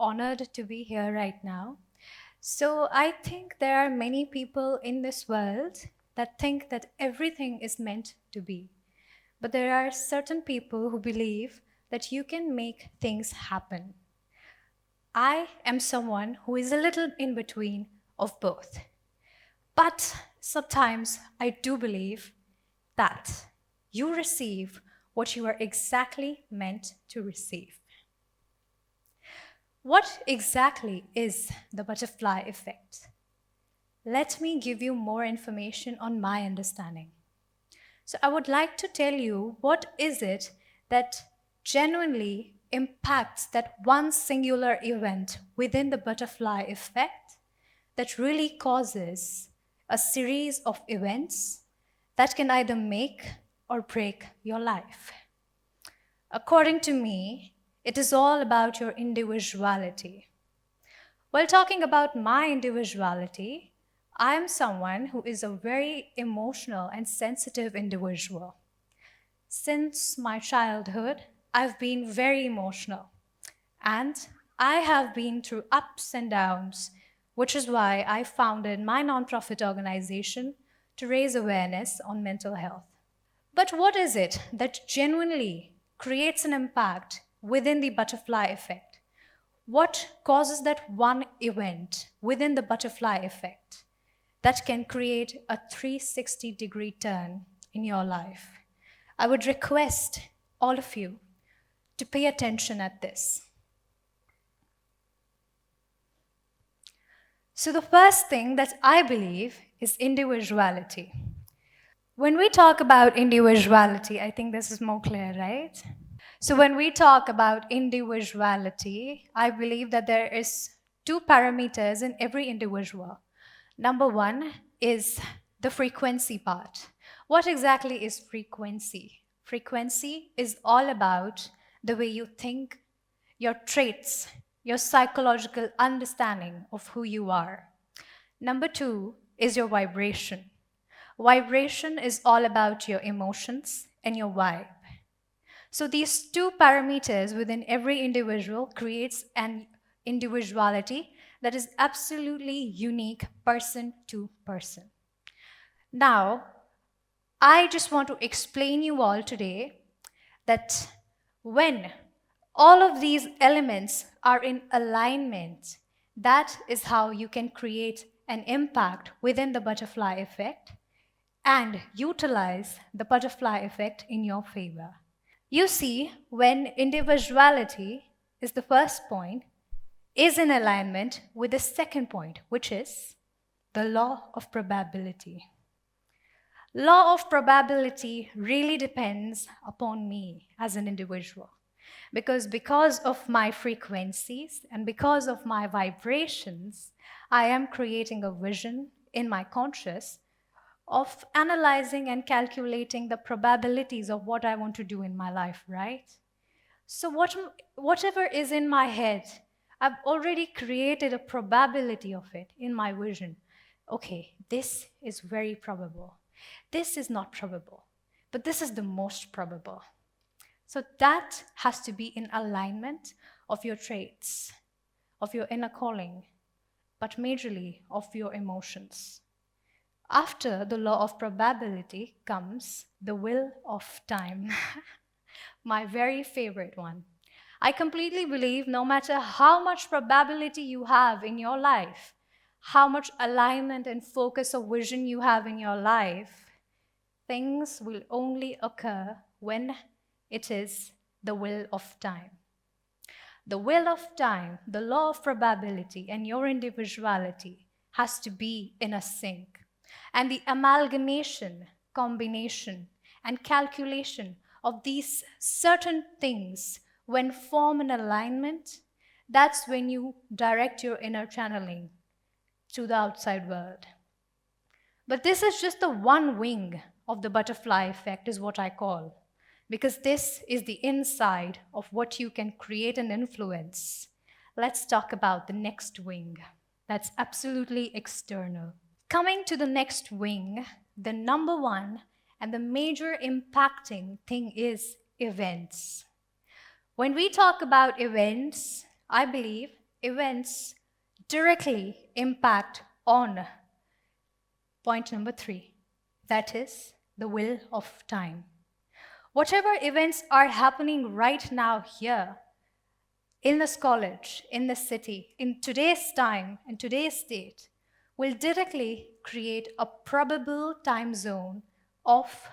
honored to be here right now. So I think there are many people in this world that think that everything is meant to be. But there are certain people who believe that you can make things happen. I am someone who is a little in between of both. But sometimes I do believe that you receive what you are exactly meant to receive. What exactly is the butterfly effect? Let me give you more information on my understanding. So I would like to tell you what is it that genuinely impacts that one singular event within the butterfly effect that really causes a series of events that can either make or break your life. According to me, it is all about your individuality. While talking about my individuality, I am someone who is a very emotional and sensitive individual. Since my childhood, I've been very emotional, and I have been through ups and downs, which is why I founded my nonprofit organization to raise awareness on mental health. But what is it that genuinely creates an impact within the butterfly effect? What causes that one event within the butterfly effect that can create a 360-degree turn in your life? I would request all of you to pay attention at this. So the first thing that I believe is individuality. When we talk about individuality, I think this is more clear, right? So when we talk about individuality, I believe that there is two parameters in every individual. Number one is the frequency part. What exactly is frequency? Frequency is all about the way you think, your traits, your psychological understanding of who you are. Number two is your vibration. Vibration is all about your emotions and your vibe. So these two parameters within every individual creates an individuality that is absolutely unique person to person. Now, I just want to explain you all today that when all of these elements are in alignment, that is how you can create an impact within the butterfly effect and utilize the butterfly effect in your favor. You see, when individuality is the first point, is in alignment with the second point, which is the law of probability. Law of probability really depends upon me as an individual. Because of my frequencies and because of my vibrations, I am creating a vision in my conscious of analyzing and calculating the probabilities of what I want to do in my life, right? So whatever is in my head, I've already created a probability of it in my vision. Okay, this is very probable. This is not probable, but this is the most probable. So that has to be in alignment of your traits, of your inner calling, but majorly of your emotions. After the law of probability comes the will of time, my very favorite one. I completely believe no matter how much probability you have in your life, how much alignment and focus of vision you have in your life, things will only occur when it is the will of time. The will of time, the law of probability, and your individuality has to be in a sync. And the amalgamation, combination, and calculation of these certain things, when form in alignment, that's when you direct your inner channeling to the outside world. But this is just the one wing of the butterfly effect, is what I call, because this is the inside of what you can create and influence. Let's talk about the next wing. That's absolutely external. Coming to the next wing, the number one and the major impacting thing is events. When we talk about events, I believe events directly impact on point number 3, that is the will of time. Whatever events are happening right now here, in this college, in this city, in today's time, in today's state, will directly create a probable time zone of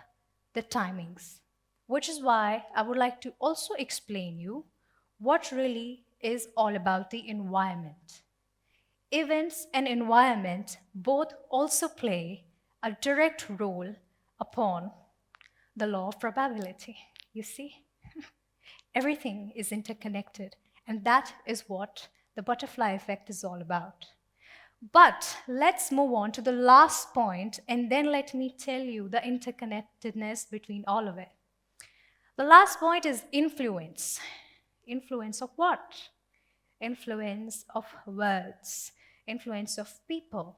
the timings. Which is why I would like to also explain you what really is all about the environment. Events and environment both also play a direct role upon the law of probability. You see? Everything is interconnected, and that is what the butterfly effect is all about. But let's move on to the last point, and then let me tell you the interconnectedness between all of it. The last point is influence. Influence of what? Influence of words, influence of people,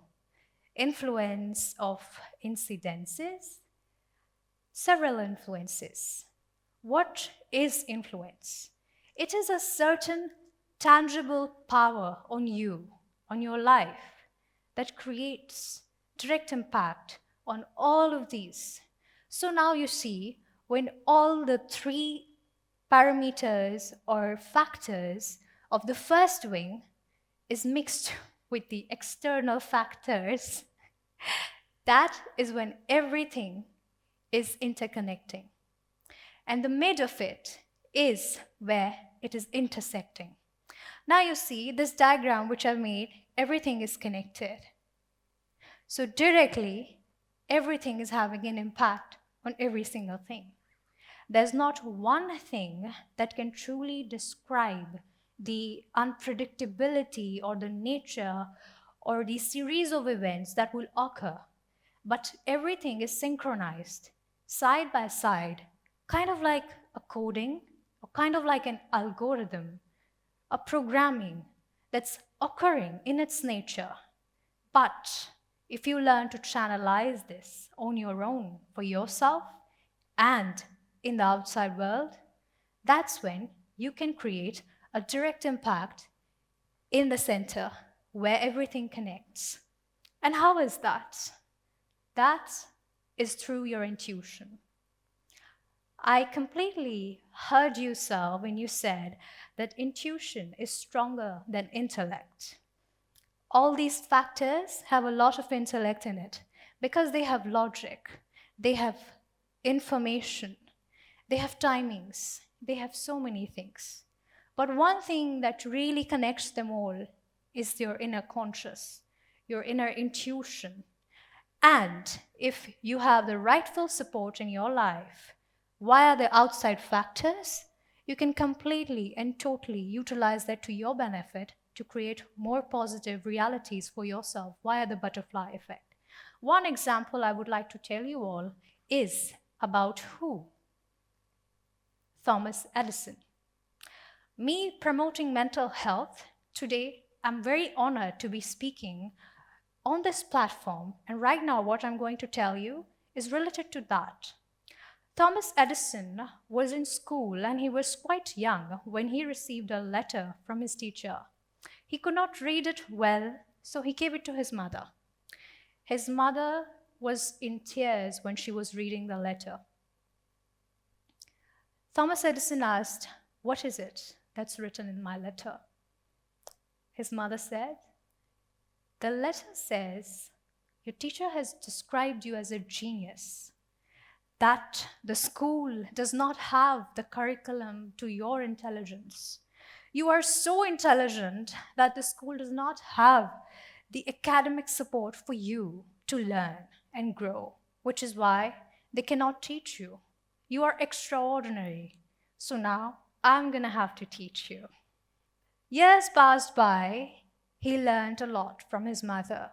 influence of incidences, several influences. What is influence? It is a certain tangible power on you, on your life, that creates direct impact on all of these. So now you see, when all the 3 parameters or factors of the first wing is mixed with the external factors, that is when everything is interconnecting. And the mid of it is where it is intersecting. Now you see this diagram which I've made, everything is connected. So directly, everything is having an impact on every single thing. There's not one thing that can truly describe the unpredictability or the nature or the series of events that will occur, but everything is synchronized, side by side, kind of like a coding, or kind of like an algorithm, a programming that's occurring in its nature. But if you learn to channelize this on your own for yourself and in the outside world, that's when you can create a direct impact in the center where everything connects. And how is that? That is through your intuition. I completely heard you, sir, when you said that intuition is stronger than intellect. All these factors have a lot of intellect in it because they have logic, they have information, they have timings, they have so many things. But one thing that really connects them all is your inner conscious, your inner intuition. And if you have the rightful support in your life via the outside factors, you can completely and totally utilize that to your benefit to create more positive realities for yourself via the butterfly effect. One example I would like to tell you all is about who? Thomas Edison. Me promoting mental health, today I'm very honored to be speaking on this platform, and right now what I'm going to tell you is related to that. Thomas Edison was in school and he was quite young when he received a letter from his teacher. He could not read it well, so he gave it to his mother. His mother was in tears when she was reading the letter. Thomas Edison asked, "What is it that's written in my letter?" His mother said, "The letter says, your teacher has described you as a genius, that the school does not have the curriculum to your intelligence. You are so intelligent that the school does not have the academic support for you to learn and grow, which is why they cannot teach you. You are extraordinary. So now I'm going to have to teach you." Years passed by. He learned a lot from his mother.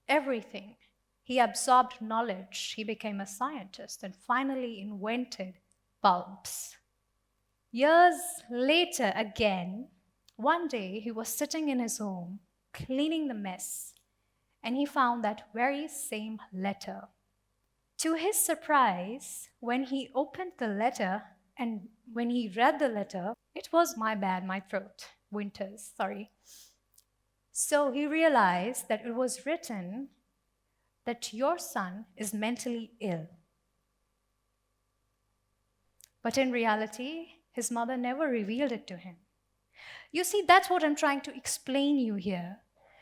Everything. He absorbed knowledge. He became a scientist and finally invented bulbs. Years later again, one day he was sitting in his home, cleaning the mess, and he found that very same letter. To his surprise, when he opened the letter and when he read the letter, it was my bad, my throat, Winters, sorry. So he realized that it was written that your son is mentally ill. But in reality, his mother never revealed it to him. You see, that's what I'm trying to explain you here.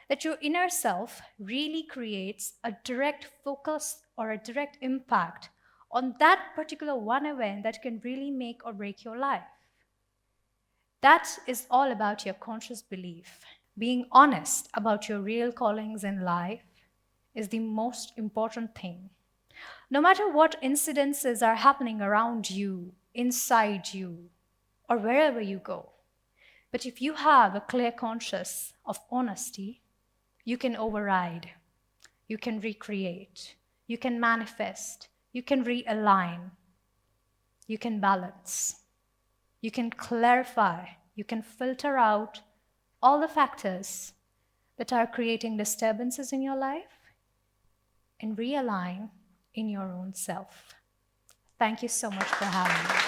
That your inner self really creates a direct focus or a direct impact on that particular one event that can really make or break your life. That is all about your conscious belief. Being honest about your real callings in life is the most important thing. No matter what incidences are happening around you, inside you, or wherever you go, but if you have a clear conscience of honesty, you can override, you can recreate, you can manifest, you can realign, you can balance, you can clarify, you can filter out all the factors that are creating disturbances in your life and realign in your own self. Thank you so much for having me.